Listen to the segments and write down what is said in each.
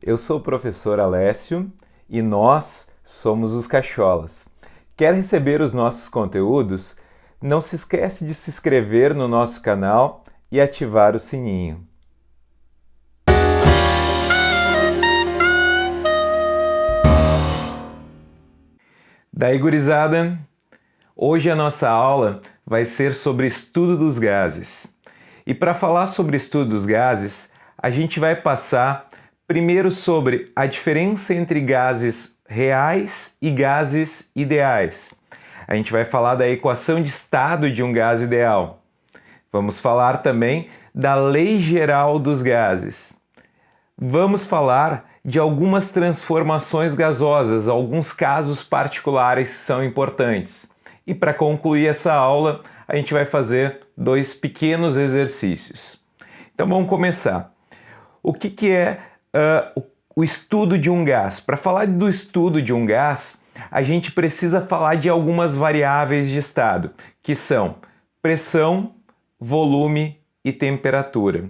Eu sou o professor Alessio e nós somos os Cacholas. Quer receber os nossos conteúdos? Não se esquece de se inscrever no nosso canal e ativar o sininho. Daí, gurizada, hoje a nossa aula vai ser sobre estudo dos gases. E para falar sobre estudo dos gases, a gente vai passar primeiro sobre a diferença entre gases reais e gases ideais. A gente vai falar da equação de estado de um gás ideal. Vamos falar também da lei geral dos gases. Vamos falar de algumas transformações gasosas, alguns casos particulares que são importantes. E para concluir essa aula, a gente vai fazer dois pequenos exercícios. Então vamos começar. O que é o estudo de um gás? Para falar do estudo de um gás, a gente precisa falar de algumas variáveis de estado, que são pressão, volume e temperatura.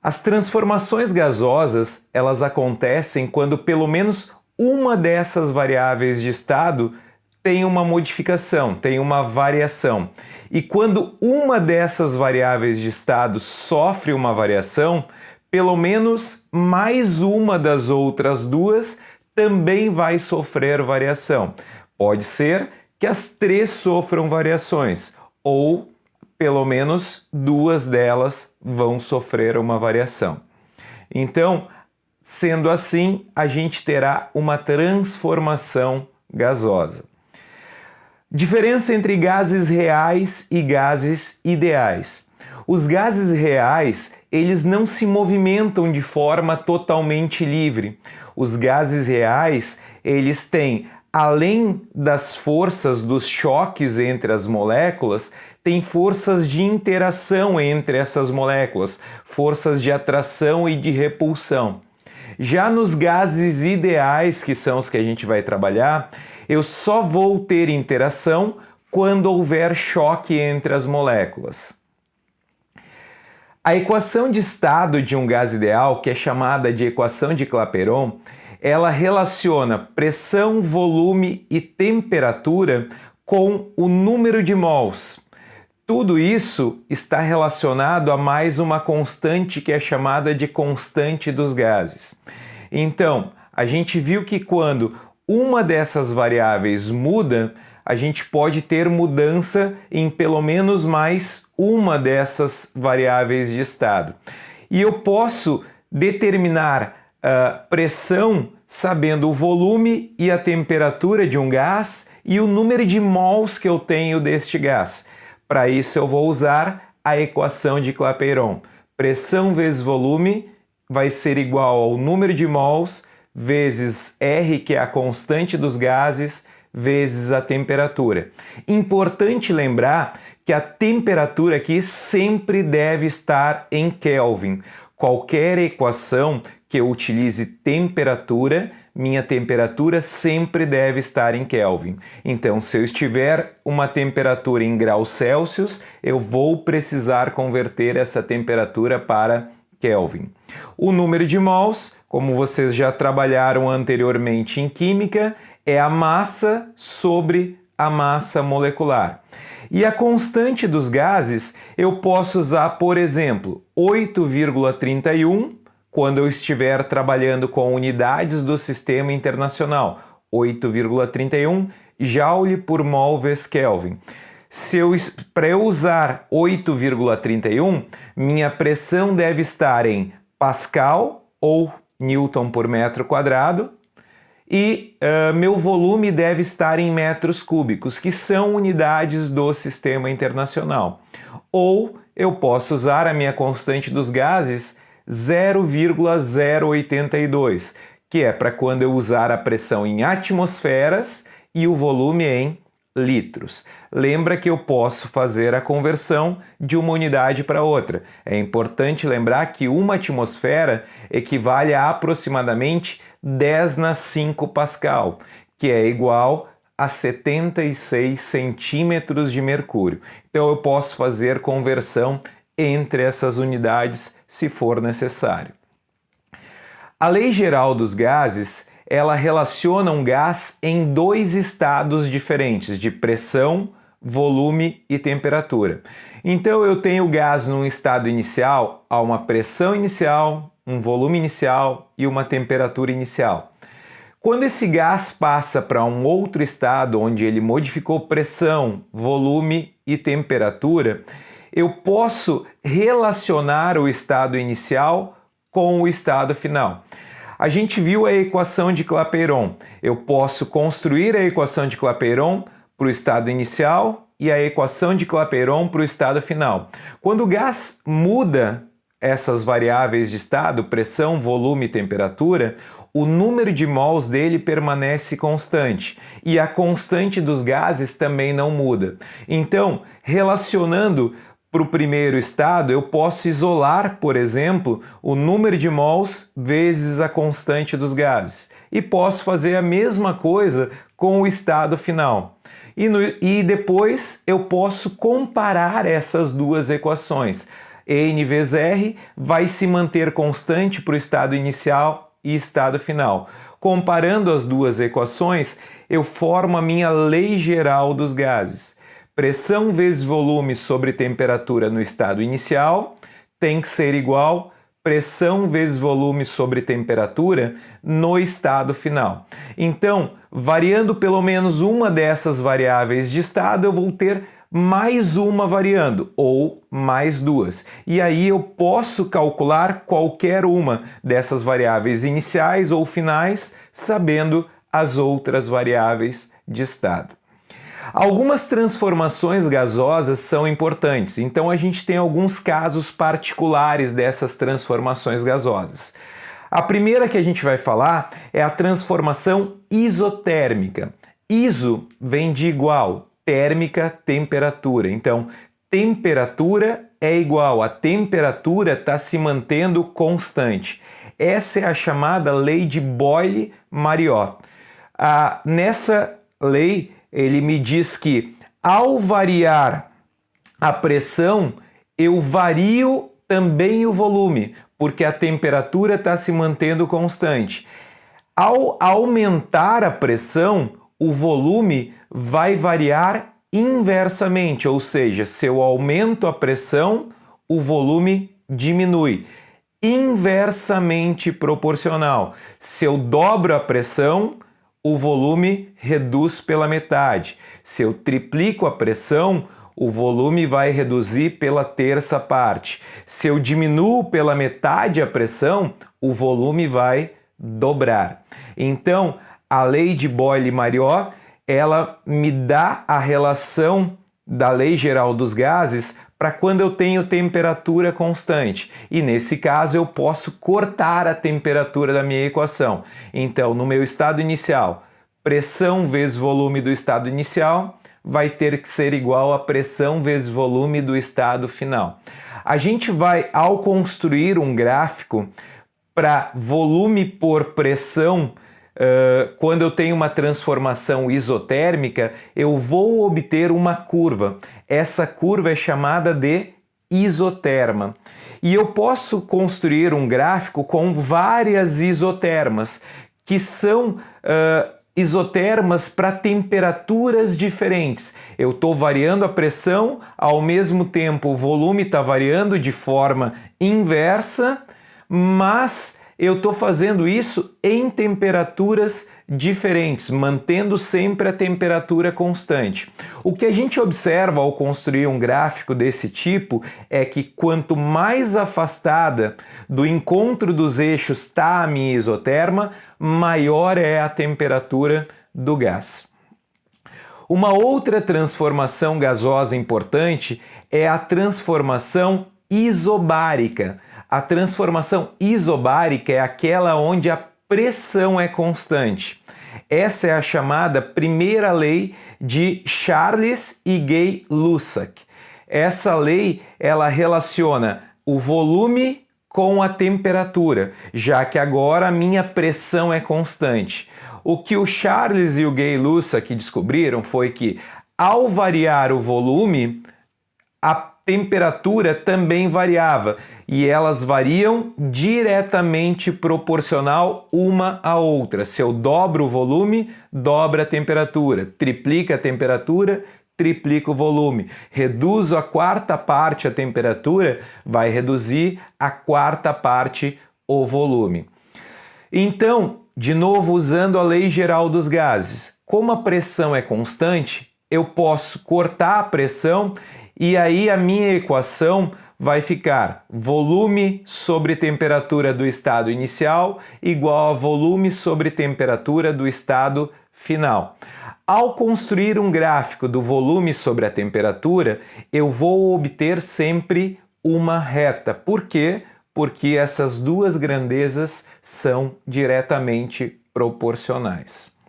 As transformações gasosas, elas acontecem quando pelo menos uma dessas variáveis de estado tem uma modificação, tem uma variação. E quando uma dessas variáveis de estado sofre uma variação, pelo menos mais uma das outras duas também vai sofrer variação. Pode ser que as três sofram variações, ou pelo menos duas delas vão sofrer uma variação. Então, sendo assim, a gente terá uma transformação gasosa. Diferença entre gases reais e gases ideais. Os gases reais, eles não se movimentam de forma totalmente livre. Os gases reais, eles têm, além das forças dos choques entre as moléculas, tem forças de interação entre essas moléculas, forças de atração e de repulsão. Já nos gases ideais, que são os que a gente vai trabalhar, eu só vou ter interação quando houver choque entre as moléculas. A equação de estado de um gás ideal, que é chamada de equação de Clapeyron, ela relaciona pressão, volume e temperatura com o número de mols. Tudo isso está relacionado a mais uma constante que é chamada de constante dos gases. Então, a gente viu que quando uma dessas variáveis muda, a gente pode ter mudança em pelo menos mais uma dessas variáveis de estado. E eu posso determinar a pressão sabendo o volume e a temperatura de um gás e o número de mols que eu tenho deste gás. Para isso eu vou usar a equação de Clapeyron. Pressão vezes volume vai ser igual ao número de mols vezes R, que é a constante dos gases, vezes a temperatura. Importante lembrar que a temperatura aqui sempre deve estar em Kelvin. Qualquer equação que eu utilize temperatura, minha temperatura sempre deve estar em Kelvin. Então, se eu estiver uma temperatura em graus Celsius, eu vou precisar converter essa temperatura para Kelvin. O número de mols, como vocês já trabalharam anteriormente em química, é a massa sobre a massa molecular. E a constante dos gases eu posso usar, por exemplo, 8,31 quando eu estiver trabalhando com unidades do sistema internacional, 8,31 Joule por mol vezes Kelvin. Para eu usar 8,31, minha pressão deve estar em Pascal ou Newton por metro quadrado e meu volume deve estar em metros cúbicos, que são unidades do sistema internacional. Ou eu posso usar a minha constante dos gases 0,082, que é para quando eu usar a pressão em atmosferas e o volume em litros. Lembra que eu posso fazer a conversão de uma unidade para outra. É importante lembrar que uma atmosfera equivale a aproximadamente 10 na 5 Pascal, que é igual a 76 centímetros de mercúrio. Então eu posso fazer conversão entre essas unidades se for necessário. A lei geral dos gases, ela relaciona um gás em dois estados diferentes, de pressão, volume e temperatura. Então eu tenho o gás num estado inicial, a uma pressão inicial, um volume inicial e uma temperatura inicial. Quando esse gás passa para um outro estado, onde ele modificou pressão, volume e temperatura, eu posso relacionar o estado inicial com o estado final. A gente viu a equação de Clapeyron. Eu posso construir a equação de Clapeyron para o estado inicial e a equação de Clapeyron para o estado final. Quando o gás muda essas variáveis de estado, pressão, volume e temperatura, o número de mols dele permanece constante e a constante dos gases também não muda. Então, relacionando para o primeiro estado, eu posso isolar, por exemplo, o número de mols vezes a constante dos gases. E posso fazer a mesma coisa com o estado final. E depois eu posso comparar essas duas equações. N vezes R vai se manter constante para o estado inicial e estado final. Comparando as duas equações, eu formo a minha lei geral dos gases. Pressão vezes volume sobre temperatura no estado inicial tem que ser igual pressão vezes volume sobre temperatura no estado final. Então, variando pelo menos uma dessas variáveis de estado, eu vou ter mais uma variando, ou mais duas. E aí eu posso calcular qualquer uma dessas variáveis iniciais ou finais, sabendo as outras variáveis de estado. Algumas transformações gasosas são importantes, então a gente tem alguns casos particulares dessas transformações gasosas. A primeira que a gente vai falar é a transformação isotérmica. Iso vem de igual, térmica, temperatura. Então, temperatura é igual, a temperatura está se mantendo constante. Essa é a chamada lei de Boyle-Mariotte. Nessa lei, ele me diz que ao variar a pressão, eu vario também o volume, porque a temperatura está se mantendo constante. Ao aumentar a pressão, o volume vai variar inversamente, ou seja, se eu aumento a pressão, o volume diminui. Inversamente proporcional. Se eu dobro a pressão, o volume reduz pela metade. Se eu triplico a pressão, o volume vai reduzir pela terça parte. Se eu diminuo pela metade a pressão, o volume vai dobrar. Então, a lei de Boyle-Mariotte, ela me dá a relação da lei geral dos gases para quando eu tenho temperatura constante. E nesse caso eu posso cortar a temperatura da minha equação. Então, no meu estado inicial, pressão vezes volume do estado inicial vai ter que ser igual a pressão vezes volume do estado final. A gente vai, ao construir um gráfico para volume por pressão, quando eu tenho uma transformação isotérmica, eu vou obter uma curva. Essa curva é chamada de isoterma. E eu posso construir um gráfico com várias isotermas, que são isotermas para temperaturas diferentes. Eu estou variando a pressão, ao mesmo tempo o volume está variando de forma inversa, mas eu estou fazendo isso em temperaturas diferentes, mantendo sempre a temperatura constante. O que a gente observa ao construir um gráfico desse tipo é que quanto mais afastada do encontro dos eixos está a minha isoterma, maior é a temperatura do gás. Uma outra transformação gasosa importante é a transformação isobárica. A transformação isobárica é aquela onde a pressão é constante. Essa é a chamada primeira lei de Charles e Gay-Lussac. Essa lei, ela relaciona o volume com a temperatura, já que agora a minha pressão é constante. O que o Charles e o Gay-Lussac descobriram foi que, ao variar o volume, a temperatura também variava e elas variam diretamente proporcional uma à outra. Se eu dobro o volume, dobra a temperatura, triplica a temperatura, triplica o volume. Reduzo a quarta parte a temperatura, vai reduzir a quarta parte o volume. Então, de novo usando a lei geral dos gases, como a pressão é constante, eu posso cortar a pressão e aí a minha equação vai ficar volume sobre temperatura do estado inicial igual a volume sobre temperatura do estado final. Ao construir um gráfico do volume sobre a temperatura, eu vou obter sempre uma reta. Por quê? Porque essas duas grandezas são diretamente proporcionais.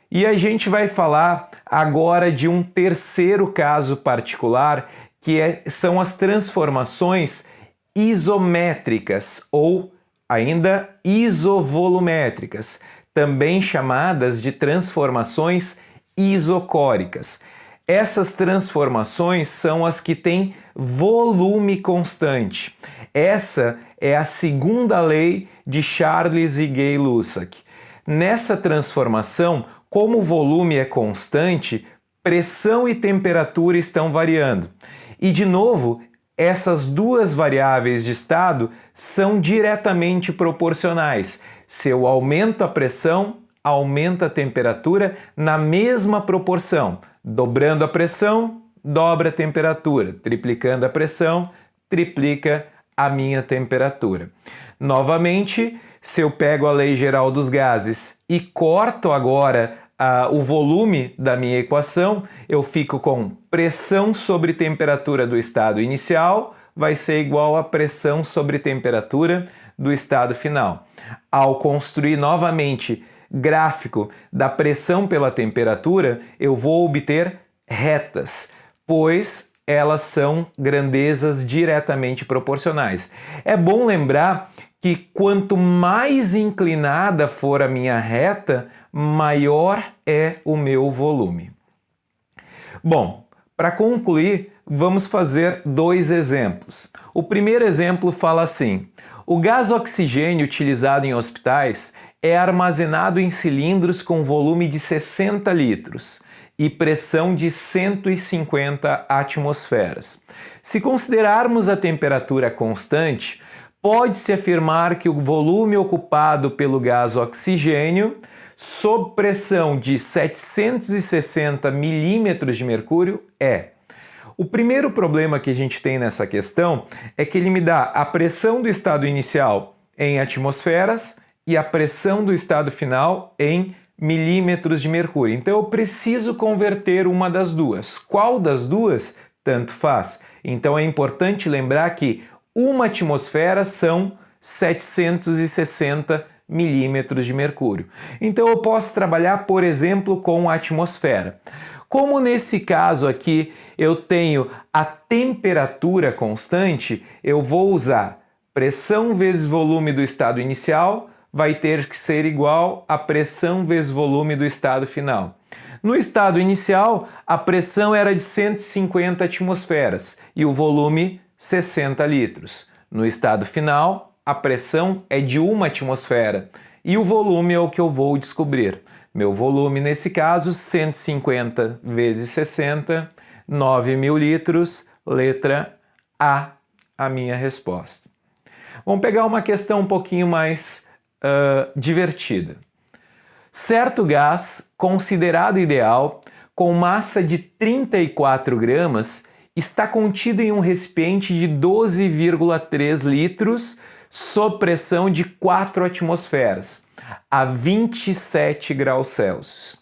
E a gente vai falar agora de um terceiro caso particular, que são as transformações isométricas ou ainda isovolumétricas, também chamadas de transformações isocóricas. Essas transformações são as que têm volume constante. Essa é a segunda lei de Charles e Gay-Lussac. Nessa transformação, como o volume é constante, pressão e temperatura estão variando. E, de novo, essas duas variáveis de estado são diretamente proporcionais. Se eu aumento a pressão, aumenta a temperatura na mesma proporção. Dobrando a pressão, dobra a temperatura. Triplicando a pressão, triplica a minha temperatura. Novamente, se eu pego a lei geral dos gases e corto agora o volume da minha equação, eu fico com pressão sobre temperatura do estado inicial vai ser igual a pressão sobre temperatura do estado final. Ao construir novamente gráfico da pressão pela temperatura, eu vou obter retas, pois elas são grandezas diretamente proporcionais. É bom lembrar que quanto mais inclinada for a minha reta, maior é o meu volume. Bom, para concluir, vamos fazer dois exemplos. O primeiro exemplo fala assim: o gás oxigênio utilizado em hospitais é armazenado em cilindros com volume de 60 litros e pressão de 150 atmosferas. Se considerarmos a temperatura constante, pode-se afirmar que o volume ocupado pelo gás oxigênio, sob pressão de 760 milímetros de mercúrio, é. O primeiro problema que a gente tem nessa questão é que ele me dá a pressão do estado inicial em atmosferas e a pressão do estado final em milímetros de mercúrio. Então eu preciso converter uma das duas. Qual das duas? Tanto faz. Então é importante lembrar que uma atmosfera são 760 milímetros de mercúrio. Então eu posso trabalhar, por exemplo, com a atmosfera. Como nesse caso aqui eu tenho a temperatura constante, eu vou usar pressão vezes volume do estado inicial, vai ter que ser igual a pressão vezes volume do estado final. No estado inicial, a pressão era de 150 atmosferas e o volume 60 litros. No estado final, a pressão é de 1 atmosfera e o volume é o que eu vou descobrir. Meu volume, nesse caso, 150 vezes 60, 9.000 litros, letra a minha resposta. Vamos pegar uma questão um pouquinho mais divertida. Certo gás, considerado ideal, com massa de 34 gramas, está contido em um recipiente de 12,3 litros sob pressão de 4 atmosferas, a 27 graus Celsius.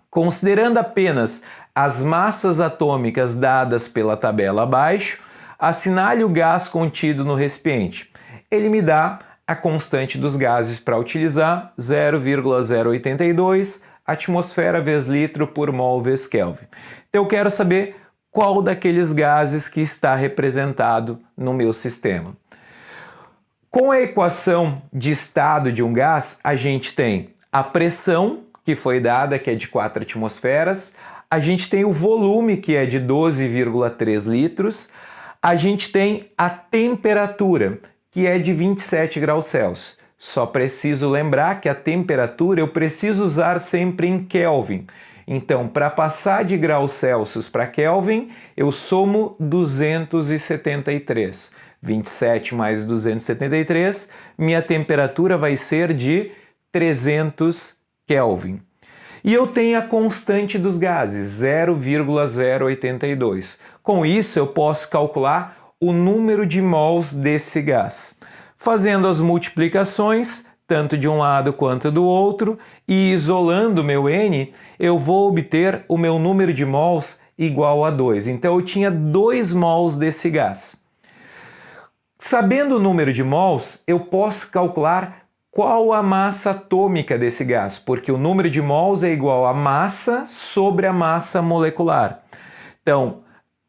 Considerando apenas as massas atômicas dadas pela tabela abaixo, assinale o gás contido no recipiente. Ele me dá a constante dos gases para utilizar, 0,082 atmosfera vezes litro por mol vezes Kelvin. Então eu quero saber qual daqueles gases que está representado no meu sistema. Com a equação de estado de um gás, a gente tem a pressão, que foi dada, que é de 4 atmosferas, a gente tem o volume, que é de 12,3 litros, a gente tem a temperatura, que é de 27 graus Celsius. Só preciso lembrar que a temperatura eu preciso usar sempre em Kelvin. Então, para passar de graus Celsius para Kelvin, eu somo 273. 27 mais 273, minha temperatura vai ser de 300 Kelvin. E eu tenho a constante dos gases, 0,082. Com isso, eu posso calcular o número de mols desse gás. Fazendo as multiplicações, tanto de um lado quanto do outro, e isolando meu N, eu vou obter o meu número de mols igual a 2. Então, eu tinha 2 mols desse gás. Sabendo o número de mols, eu posso calcular qual a massa atômica desse gás, porque o número de mols é igual a massa sobre a massa molecular. Então,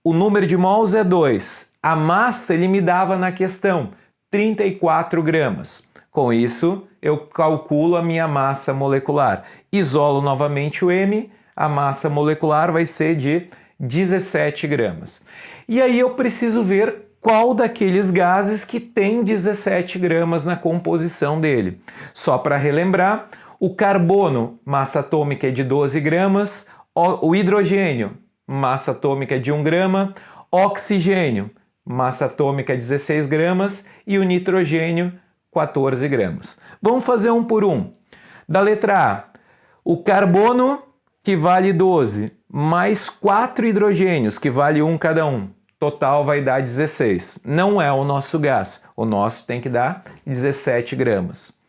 o número de mols é 2. A massa ele me dava na questão 34 gramas. Com isso, eu calculo a minha massa molecular. Isolo novamente o M, a massa molecular vai ser de 17 gramas. E aí eu preciso ver qual daqueles gases que tem 17 gramas na composição dele. Só para relembrar, o carbono, massa atômica é de 12 gramas, o hidrogênio, massa atômica é de 1 grama, oxigênio, massa atômica é 16 gramas e o nitrogênio, 14 gramas. Vamos fazer um por um. Da letra A, o carbono, que vale 12, mais 4 hidrogênios, que vale 1 cada um. Total vai dar 16. Não é o nosso gás. O nosso tem que dar 17 gramas.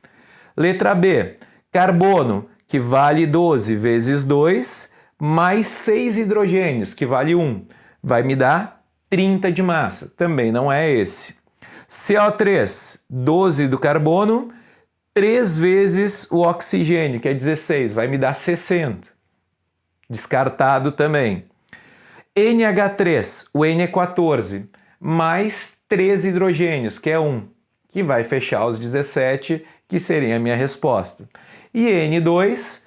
Letra B. Carbono, que vale 12 vezes 2, mais 6 hidrogênios, que vale 1. Vai me dar 30 de massa. Também não é esse. CO3, 12 do carbono, 3 vezes o oxigênio, que é 16. Vai me dar 60. Descartado também. NH3, o N é 14, mais 3 hidrogênios, que é 1, que vai fechar os 17, que seria a minha resposta. E N2,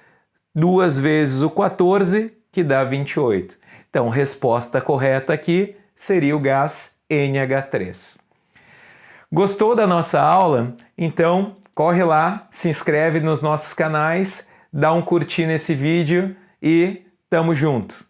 2 vezes o 14, que dá 28. Então, resposta correta aqui seria o gás NH3. Gostou da nossa aula? Então, corre lá, se inscreve nos nossos canais, dá um curtir nesse vídeo e tamo junto!